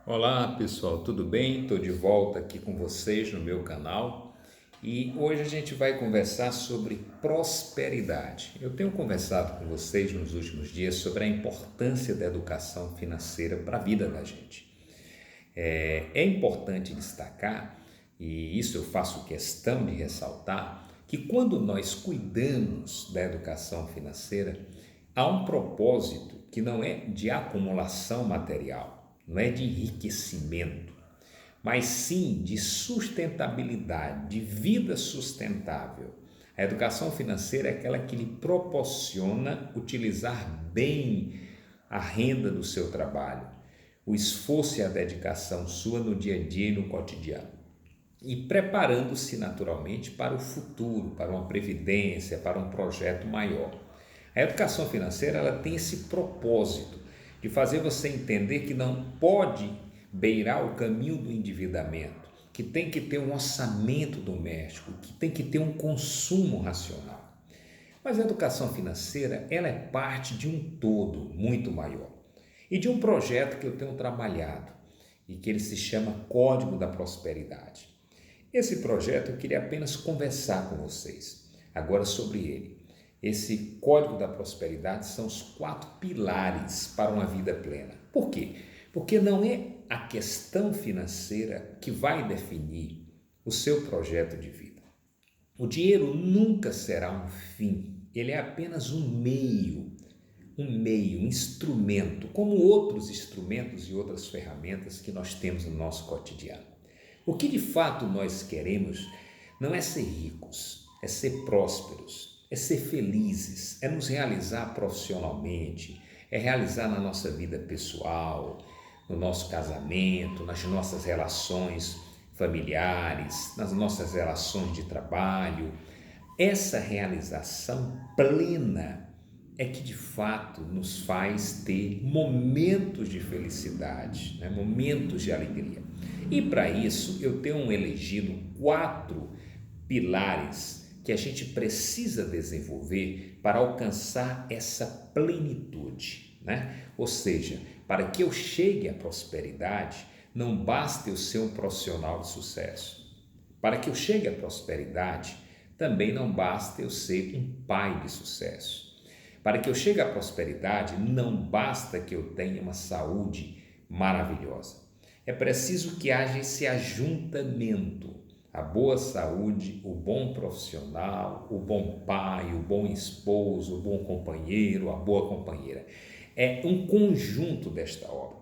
Olá pessoal, tudo bem? Estou de volta aqui com vocês no meu canal e hoje a gente vai conversar sobre prosperidade. Eu tenho conversado com vocês nos últimos dias sobre a importância da educação financeira para a vida da gente. É importante destacar, e isso eu faço questão de ressaltar, que quando nós cuidamos da educação financeira, há um propósito que não é de acumulação material, não é de enriquecimento, mas sim de sustentabilidade, de vida sustentável. A educação financeira é aquela que lhe proporciona utilizar bem a renda do seu trabalho, o esforço e a dedicação sua no dia a dia e no cotidiano, e preparando-se naturalmente para o futuro, para uma previdência, para um projeto maior. A educação financeira ela tem esse propósito de fazer você entender que não pode beirar o caminho do endividamento, que tem que ter um orçamento doméstico, que tem que ter um consumo racional. Mas a educação financeira ela é parte de um todo muito maior e de um projeto que eu tenho trabalhado e que ele se chama Código da Prosperidade. Esse projeto eu queria apenas conversar com vocês agora sobre ele. Esse Código da Prosperidade são os 4 pilares para uma vida plena. Por quê? Porque não é a questão financeira que vai definir o seu projeto de vida. O dinheiro nunca será um fim, ele é apenas um instrumento, como outros instrumentos e outras ferramentas que nós temos no nosso cotidiano. O que de fato nós queremos não é ser ricos, é ser prósperos, é ser felizes, é nos realizar profissionalmente, é realizar na nossa vida pessoal, no nosso casamento, nas nossas relações familiares, nas nossas relações de trabalho. Essa realização plena é que de fato nos faz ter momentos de felicidade, né? Momentos de alegria. E para isso eu tenho elegido 4 pilares que a gente precisa desenvolver para alcançar essa plenitude, né? Ou seja, para que eu chegue à prosperidade, não basta eu ser um profissional de sucesso. Para que eu chegue à prosperidade, também não basta eu ser um pai de sucesso. Para que eu chegue à prosperidade, não basta que eu tenha uma saúde maravilhosa. É preciso que haja esse ajuntamento, a boa saúde, o bom profissional, o bom pai, o bom esposo, o bom companheiro, a boa companheira. É um conjunto desta obra.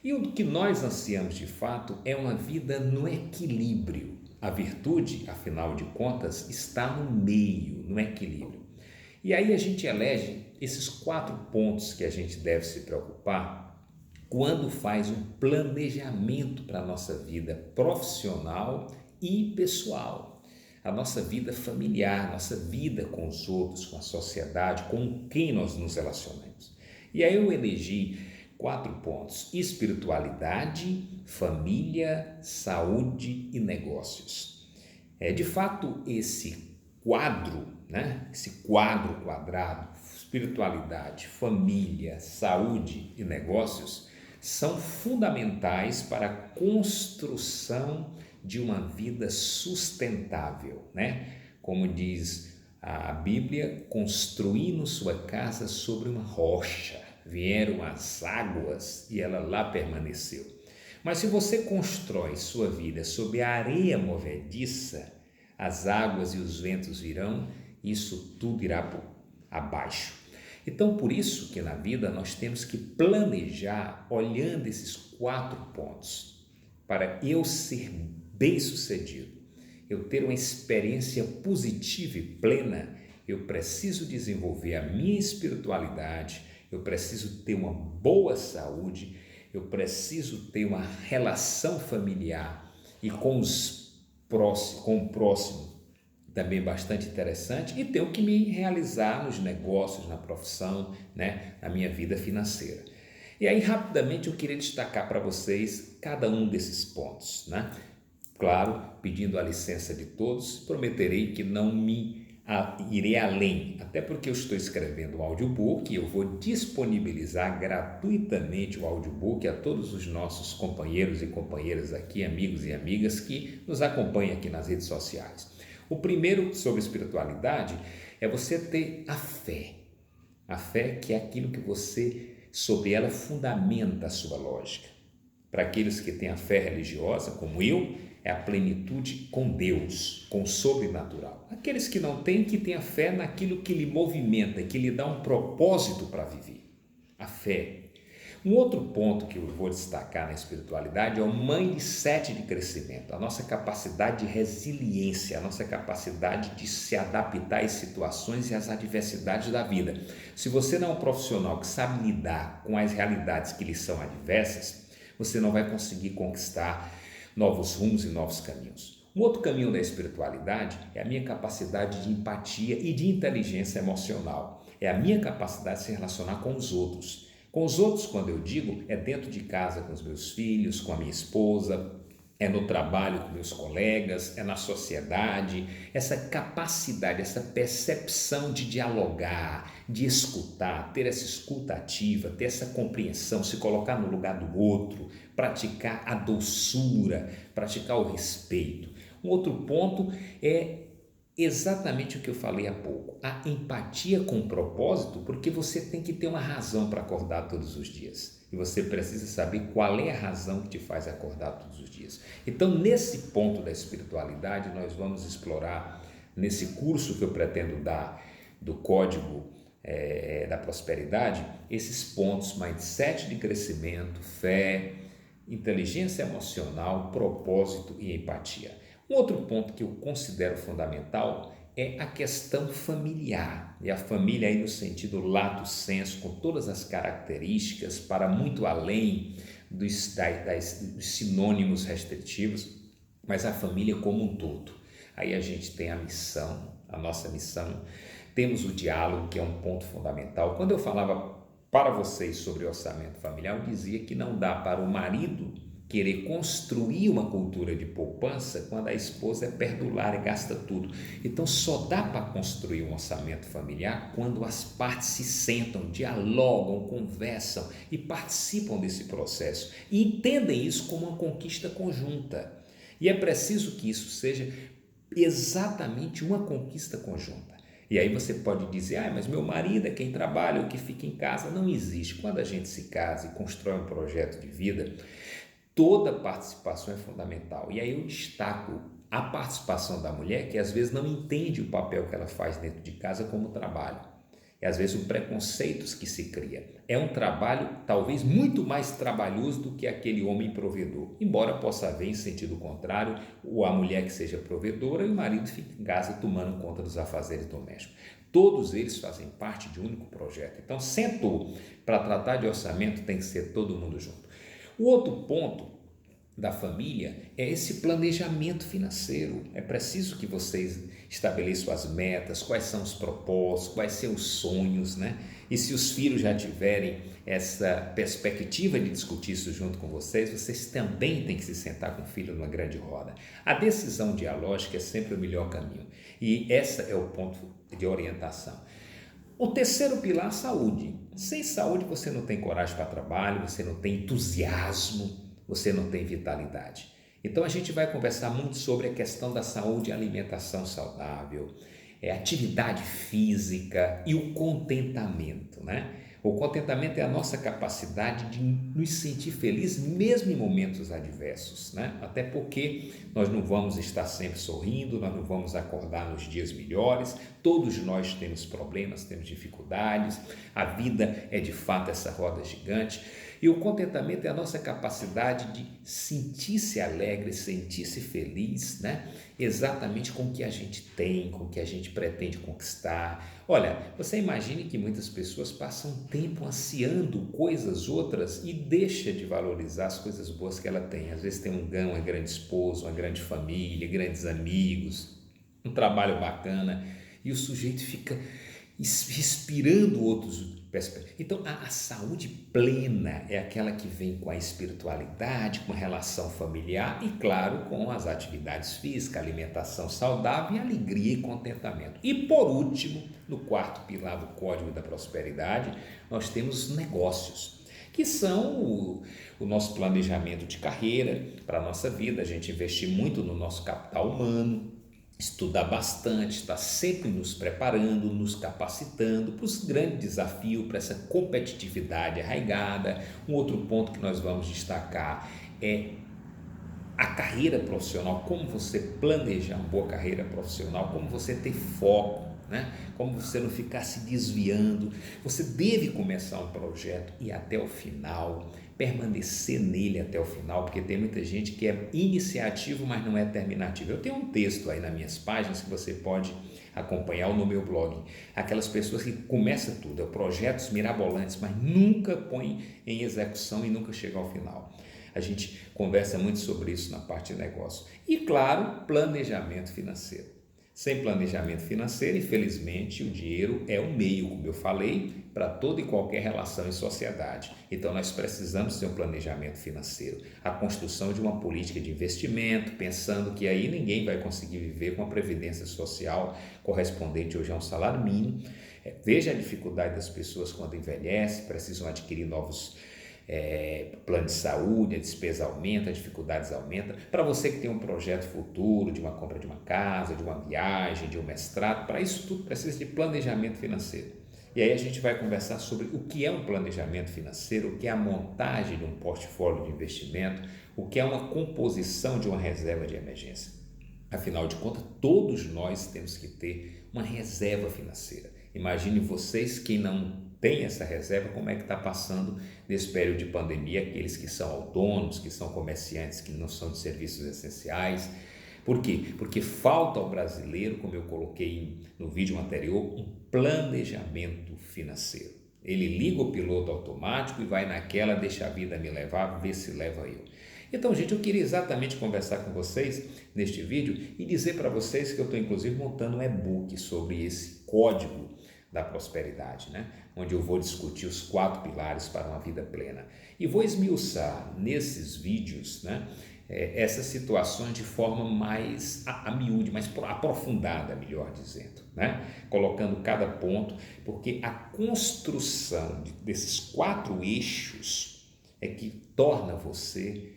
E o que nós ansiamos de fato é uma vida no equilíbrio. A virtude, afinal de contas, está no meio, no equilíbrio. E aí a gente elege esses 4 pontos que a gente deve se preocupar quando faz um planejamento para a nossa vida profissional e pessoal, a nossa vida familiar, nossa vida com os outros, com a sociedade, com quem nós nos relacionamos. E aí eu elegi 4 pontos: espiritualidade, família, saúde e negócios. De fato, esse quadro, né? Esse quadro quadrado, espiritualidade, família, saúde e negócios, são fundamentais para a construção de uma vida sustentável, né? Como diz a Bíblia, construindo sua casa sobre uma rocha, vieram as águas e ela lá permaneceu. Mas se você constrói sua vida sobre a areia movediça, as águas e os ventos virão, isso tudo irá por abaixo. Então, por isso que na vida nós temos que planejar olhando esses 4 pontos. Para eu ser bem-sucedido, eu ter uma experiência positiva e plena, eu preciso desenvolver a minha espiritualidade, eu preciso ter uma boa saúde, eu preciso ter uma relação familiar e com o próximo também bastante interessante, e tenho que me realizar nos negócios, na profissão, né, na minha vida financeira. E aí rapidamente eu queria destacar para vocês cada um desses pontos, né? Claro, pedindo a licença de todos, prometerei que não me irei além, até porque eu estou escrevendo um audiobook e eu vou disponibilizar gratuitamente o audiobook a todos os nossos companheiros e companheiras aqui, amigos e amigas que nos acompanham aqui nas redes sociais. O primeiro sobre espiritualidade é você ter a fé. A fé que é aquilo que você, sobre ela, fundamenta a sua lógica. Para aqueles que têm a fé religiosa, como eu, é a plenitude com Deus, com o sobrenatural. Aqueles que não têm, que têm a fé naquilo que lhe movimenta, que lhe dá um propósito para viver. A fé. Um outro ponto que eu vou destacar na espiritualidade é o mindset de crescimento, a nossa capacidade de resiliência, a nossa capacidade de se adaptar às situações e às adversidades da vida. Se você não é um profissional que sabe lidar com as realidades que lhe são adversas, você não vai conseguir conquistar novos rumos e novos caminhos. Um outro caminho da espiritualidade é a minha capacidade de empatia e de inteligência emocional. É a minha capacidade de se relacionar com os outros. Com os outros, quando eu digo, é dentro de casa com os meus filhos, com a minha esposa, é no trabalho com meus colegas, é na sociedade, essa capacidade, essa percepção de dialogar, de escutar, ter essa escuta ativa, ter essa compreensão, se colocar no lugar do outro, praticar a doçura, praticar o respeito. Um outro ponto é exatamente o que eu falei há pouco, a empatia com propósito, porque você tem que ter uma razão para acordar todos os dias. E você precisa saber qual é a razão que te faz acordar todos os dias. Então, nesse ponto da espiritualidade, nós vamos explorar, nesse curso que eu pretendo dar, do Código da Prosperidade, esses pontos: mindset de crescimento, fé, inteligência emocional, propósito e empatia. Um outro ponto que eu considero fundamental é a questão familiar, e a família aí no sentido lato sensu, com todas as características, para muito além dos sinônimos restritivos, mas a família como um todo. Aí a gente tem a missão, a nossa missão, temos o diálogo, que é um ponto fundamental. Quando eu falava para vocês sobre orçamento familiar, eu dizia que não dá para o marido querer construir uma cultura de poupança quando a esposa é perdulária e gasta tudo. Então só dá para construir um orçamento familiar quando as partes se sentam, dialogam, conversam e participam desse processo e entendem isso como uma conquista conjunta. E é preciso que isso seja exatamente uma conquista conjunta. E aí você pode dizer, mas meu marido é quem trabalha ou que fica em casa. Não existe. Quando a gente se casa e constrói um projeto de vida, toda participação é fundamental. E aí eu destaco a participação da mulher, que às vezes não entende o papel que ela faz dentro de casa como trabalho. E às vezes o preconceito que se cria. É um trabalho talvez muito mais trabalhoso do que aquele homem provedor. Embora possa haver, em sentido contrário, a mulher que seja provedora e o marido fique em casa tomando conta dos afazeres domésticos. Todos eles fazem parte de um único projeto. Então, sentou para tratar de orçamento, tem que ser todo mundo junto. O outro ponto da família é esse planejamento financeiro. É preciso que vocês estabeleçam as metas, quais são os propósitos, quais são os sonhos, né? E se os filhos já tiverem essa perspectiva de discutir isso junto com vocês também têm que se sentar com o filho numa grande roda. A decisão dialógica é sempre o melhor caminho e esse é o ponto de orientação. O terceiro pilar, saúde. Sem saúde você não tem coragem para trabalho, você não tem entusiasmo, você não tem vitalidade. Então a gente vai conversar muito sobre a questão da saúde e alimentação saudável, atividade física e o contentamento, né? O contentamento é a nossa capacidade de nos sentir felizes mesmo em momentos adversos, né? Até porque nós não vamos estar sempre sorrindo, nós não vamos acordar nos dias melhores, todos nós temos problemas, temos dificuldades, a vida é de fato essa roda gigante. E o contentamento é a nossa capacidade de sentir-se alegre, sentir-se feliz, né? Exatamente com o que a gente tem, com o que a gente pretende conquistar. Olha, você imagine que muitas pessoas passam tempo ansiando coisas outras e deixa de valorizar as coisas boas que ela tem. Às vezes tem um grande esposo, uma grande família, grandes amigos, um trabalho bacana e o sujeito fica respirando outros perspectivas. Então, a saúde plena é aquela que vem com a espiritualidade, com a relação familiar e, claro, com as atividades físicas, alimentação saudável e alegria e contentamento. E, por último, no quarto pilar do Código da Prosperidade, nós temos negócios, que são o nosso planejamento de carreira para a nossa vida, a gente investir muito no nosso capital humano, estudar bastante, estar sempre nos preparando, nos capacitando para os grandes desafios, para essa competitividade arraigada. Um outro ponto que nós vamos destacar é a carreira profissional, como você planejar uma boa carreira profissional, como você ter foco, né? Como você não ficar se desviando. Você deve começar um projeto e ir até o final, permanecer nele até o final, porque tem muita gente que é iniciativo, mas não é terminativo. Eu tenho um texto aí nas minhas páginas que você pode acompanhar no meu blog. Aquelas pessoas que começam tudo, projetos mirabolantes, mas nunca põem em execução e nunca chegam ao final. A gente conversa muito sobre isso na parte de negócio. E, claro, planejamento financeiro. Sem planejamento financeiro, infelizmente, o dinheiro é um meio, como eu falei, para toda e qualquer relação em sociedade. Então, nós precisamos ter um planejamento financeiro, a construção de uma política de investimento, pensando que aí ninguém vai conseguir viver com a previdência social correspondente hoje a um salário mínimo. Veja a dificuldade das pessoas quando envelhecem, precisam adquirir novos plano de saúde, a despesa aumenta, as dificuldades aumentam. Para você que tem um projeto futuro de uma compra de uma casa, de uma viagem, de um mestrado, para isso tudo precisa de planejamento financeiro. E aí a gente vai conversar sobre o que é um planejamento financeiro, o que é a montagem de um portfólio de investimento, o que é uma composição de uma reserva de emergência. Afinal de contas, todos nós temos que ter uma reserva financeira. Imagine vocês que não tem essa reserva, como é que está passando nesse período de pandemia, aqueles que são autônomos, que são comerciantes, que não são de serviços essenciais. Por quê? Porque falta ao brasileiro, como eu coloquei no vídeo anterior, um planejamento financeiro. Ele liga o piloto automático e vai naquela, deixa a vida me levar, vê se leva eu. Então, gente, eu queria exatamente conversar com vocês neste vídeo e dizer para vocês que eu estou, inclusive, montando um e-book sobre esse código da prosperidade, né? Onde eu vou discutir os 4 pilares para uma vida plena. E vou esmiuçar nesses vídeos, né, essas situações de forma mais a miúde, mais aprofundada, melhor dizendo, né? Colocando cada ponto, porque a construção desses 4 eixos é que torna você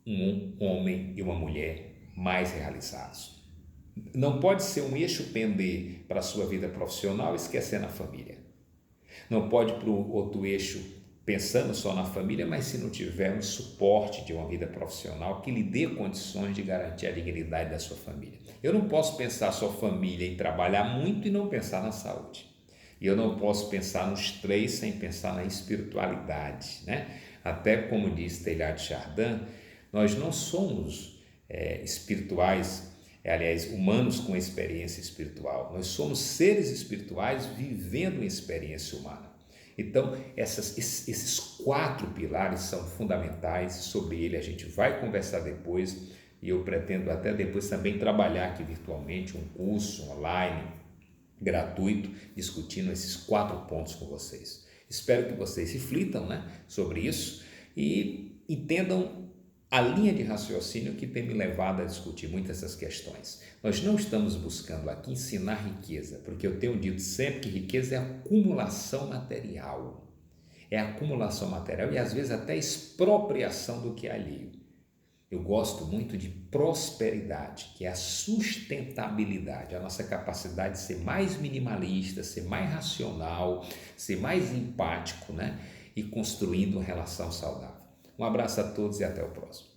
um homem e uma mulher mais realizados. Não pode ser um eixo pender para a sua vida profissional esquecendo a família. Não pode para o outro eixo pensando só na família, mas se não tiver um suporte de uma vida profissional que lhe dê condições de garantir a dignidade da sua família. Eu não posso pensar só família e trabalhar muito e não pensar na saúde. E eu não posso pensar nos 3 sem pensar na espiritualidade, né? Até como diz Teilhard de Chardin, nós não somos espirituais, aliás, humanos com experiência espiritual. Nós somos seres espirituais vivendo uma experiência humana. Então, esses 4 pilares são fundamentais, sobre ele a gente vai conversar depois e eu pretendo até depois também trabalhar aqui virtualmente um curso online, gratuito, discutindo esses 4 pontos com vocês. Espero que vocês reflitam, né, sobre isso e entendam a linha de raciocínio que tem me levado a discutir muitas dessas questões. Nós não estamos buscando aqui ensinar riqueza, porque eu tenho dito sempre que riqueza é acumulação material. É acumulação material e às vezes até expropriação do que é alheio. Eu gosto muito de prosperidade, que é a sustentabilidade, a nossa capacidade de ser mais minimalista, ser mais racional, ser mais empático, né? E construindo uma relação saudável. Um abraço a todos e até o próximo.